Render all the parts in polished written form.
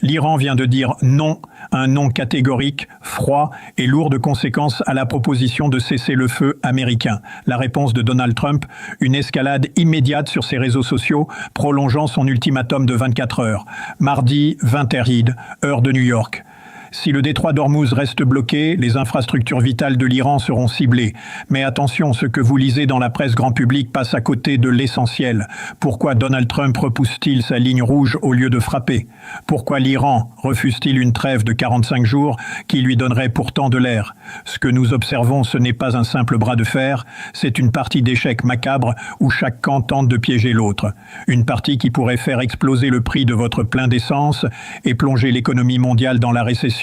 L'Iran vient de dire non, un non catégorique, froid et lourd de conséquences à la proposition de cessez-le-feu américain. La réponse de Donald Trump, une escalade immédiate sur ses réseaux sociaux, prolongeant son ultimatum de 24 heures. Mardi, 20h, heure de New York. Si le détroit d'Ormuz reste bloqué, les infrastructures vitales de l'Iran seront ciblées. Mais attention, ce que vous lisez dans la presse grand public passe à côté de l'essentiel. Pourquoi Donald Trump repousse-t-il sa ligne rouge au lieu de frapper? Pourquoi l'Iran refuse-t-il une trêve de 45 jours qui lui donnerait pourtant de l'air? Ce que nous observons, ce n'est pas un simple bras de fer, c'est une partie d'échecs macabre où chaque camp tente de piéger l'autre. Une partie qui pourrait faire exploser le prix de votre plein d'essence et plonger l'économie mondiale dans la récession.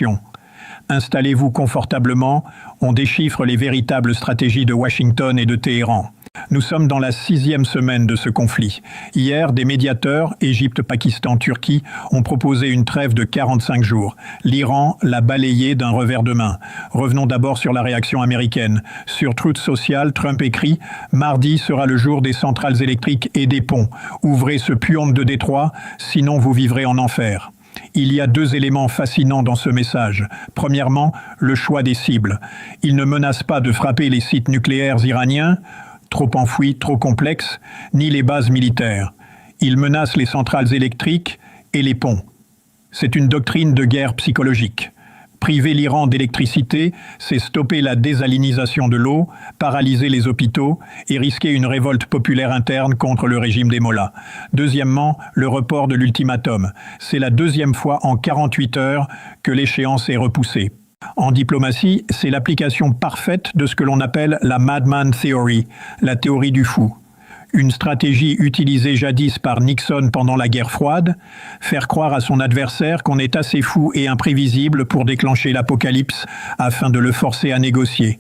Installez-vous confortablement, on déchiffre les véritables stratégies de Washington et de Téhéran. Nous sommes dans la 6e semaine de ce conflit. Hier, des médiateurs, Égypte, Pakistan, Turquie, ont proposé une trêve de 45 jours. L'Iran l'a balayée d'un revers de main. Revenons d'abord sur la réaction américaine. Sur Truth Social, Trump écrit « Mardi sera le jour des centrales électriques et des ponts. Ouvrez ce puant de Détroit, sinon vous vivrez en enfer ». Il y a 2 éléments fascinants dans ce message. Premièrement, le choix des cibles. Il ne menace pas de frapper les sites nucléaires iraniens, trop enfouis, trop complexes, ni les bases militaires. Il menace les centrales électriques et les ponts. C'est une doctrine de guerre psychologique. Priver l'Iran d'électricité, c'est stopper la désalinisation de l'eau, paralyser les hôpitaux et risquer une révolte populaire interne contre le régime des mollahs. Deuxièmement, le report de l'ultimatum. C'est la 2e fois en 48 heures que l'échéance est repoussée. En diplomatie, c'est l'application parfaite de ce que l'on appelle la Madman Theory, la théorie du fou. Une stratégie utilisée jadis par Nixon pendant la guerre froide, faire croire à son adversaire qu'on est assez fou et imprévisible pour déclencher l'apocalypse afin de le forcer à négocier.